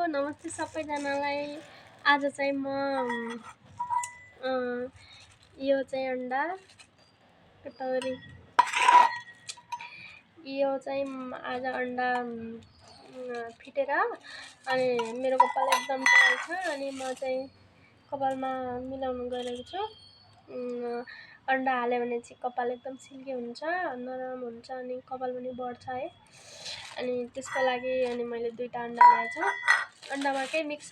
नमस्ते सबैजनालाई। आज चाहिँ म यो चाहिँ अन्डा कटोरी यो चाहिँ आज अन्डा फिटेर अनि मेरो कपाल एकदम ड्राई छ अनि म चाहिँ कपालमा मिलाउन गइरहेको छु। अन्डा हाल्यो भने चाहिँ कपाल एकदम सिल्की हुन्छ, नरम हुन्छ अनि कपाल पनि बढ्छ है। अनि त्यसको लागि अनि मैले 2टा अन्डा ल्याएको छु। अन्डामा केही मिक्स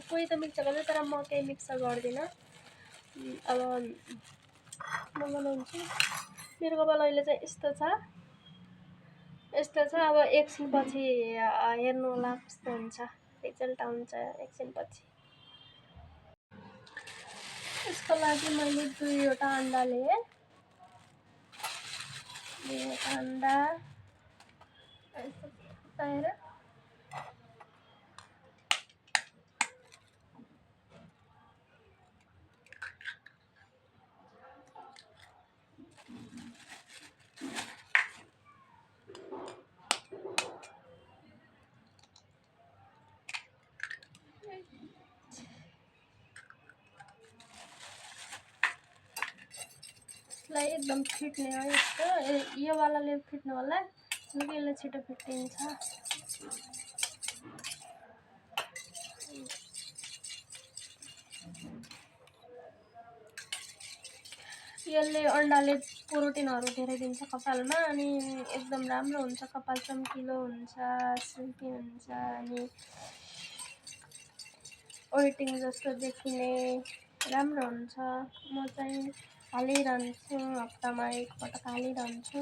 कोही त मिक्स गर्छ तर म केही मिक्स गर्दिनँ। अब म बनाउँछु। मेरो कपाल अहिले चाहिँ यस्तो छ अब एकछिनपछि हेर्नु होला कस्तो हुन्छ, रिजल्ट आउँछ एकछिनपछि। यसको लागि मैले 2वटा अन्डा लिएँ। 2वटा अन्डा फुटाएर यसलाई एकदम फिट्ने हो। यस्तो यो वालाले फिट्नु होला, यसले छिटो फिटिन्छ। यसले अन्डाले प्रोटिनहरू धेरै दिन्छ कपालमा अनि एकदम राम्रो हुन्छ, कपाल चम्किलो हुन्छ, सिल्की हुन्छ अनि वेटिङ जस्तो देखिने राम्रो हुन्छ। म चाहिँ हालिरहन्छु, हप्तामा एकपटक हालिरहन्छु,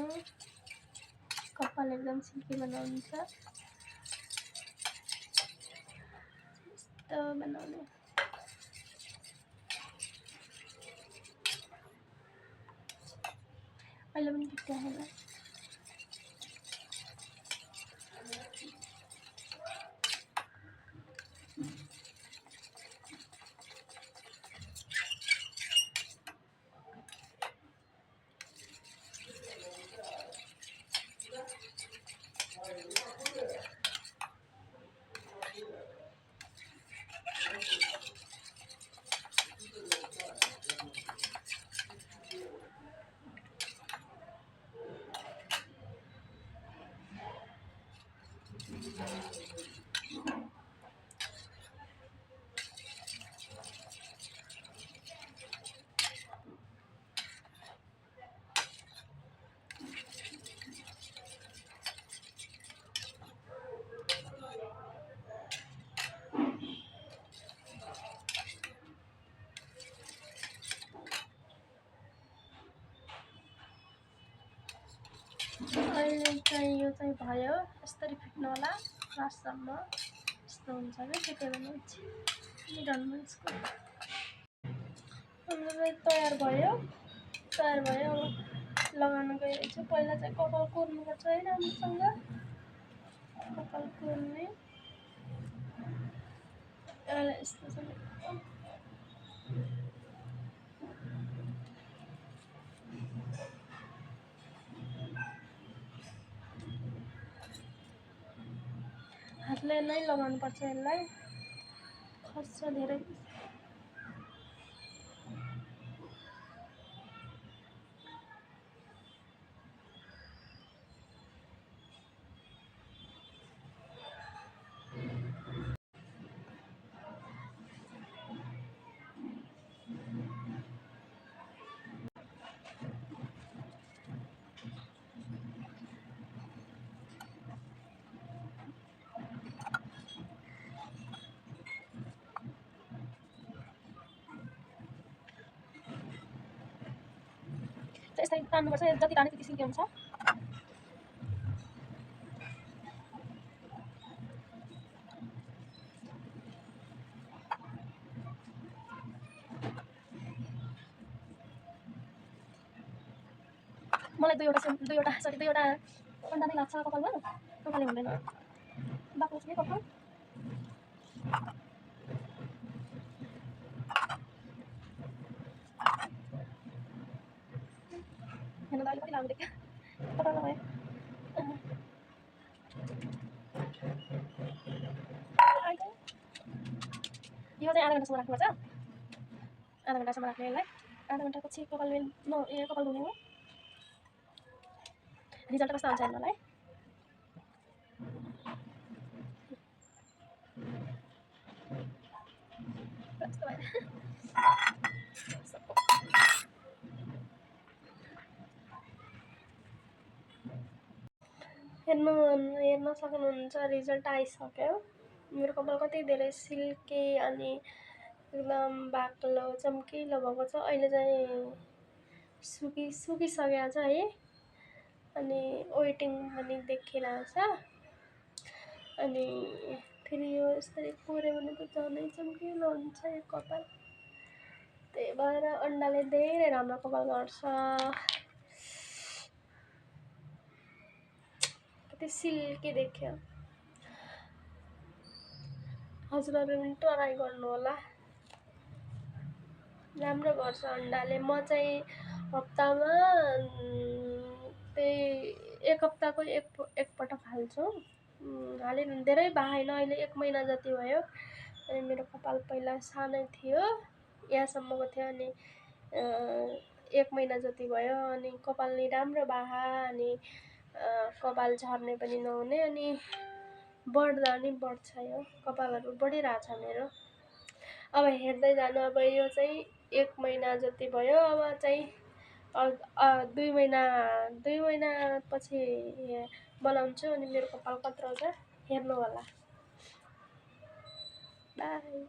कपाल एकदम सिल्की बनाउँछ। यस्तो बनाउने अहिले पनि फिट्यो होला। अहिले चाहिँ यो चाहिँ भयो, यसरी फिट्नु होला लास्टसम्म। यस्तो हुन्छ क्या फिट्यो भने मिलाउनु यसको। हाम्रो चाहिँ तयार भयो। अब लगाउन गइरहेको छु। पहिला चाहिँ कपाल कोर्नुपर्छ है राम्रोसँग, कपाल कोर्ने। यस्तो छ हातले नै लगाउनुपर्छ, यसलाई खर्च धेरै। यसलाई तान्नुपर्छ, जति ताने त्यति सिल्की हुन्छ। मलाई 2वटा अन्डा नै लाग्छ कपालमा, कपालले हुँदैन बाक्लो छ कि कपाल। हेर्नु त अहिले कति लाग्यो क्या कपालमा भयो। यो चाहिँ आधा घन्टासम्म राख्नुपर्छ। आधा घन्टासम्म राख्ने यसलाई। आधा घन्टापछि कपाल कपाल धुने हो। रिजल्ट कस्तो आउँछ हेर्नु होला है। हेर्न सक्नुहुन्छ रिजल्ट आइसक्यो। मेरो कपाल कति धेरै सिल्की अनि एकदम बाक्लो चम्किलो भएको छ। अहिले चाहिँ सुकिसकेको छ है। अनि वेटिङ पनि देखिरहेछ। अनि फेरि यो यसरी पुऱ्यो भने त झनै चम्किलो हुन्छ यो कपाल। त्यही भएर अन्डाले धेरै राम्रो कपाल गर्छ। कति सिल्की देख्यो। हजुरहरूले पनि ट्राई गर्नु होला। राम्रो गर्छ अन्डाले। म चाहिँ हप्तामा त्यही एक हप्ताको एकपटक हाल्छु। हालेर धेरै बाहेन। अहिले 1 महिना जति भयो। अनि मेरो कपाल पहिला सानै थियो, यहाँसम्मको थियो। अनि 1 महिना जति भयो। अनि कपाल नि राम्रो बाहा अनि कपाल झर्ने पनि नहुने अनि बढ्दा नि बढ्छ। यो कपालहरू बढिरहेछ मेरो। अब हेर्दै जानु। अब यो चाहिँ 1 महिना जति भयो। अब चाहिँ 2 महिना पछि बनाउँछु। अनि मेरो कपाल कत्रो छ हेर्नु होला। बाई।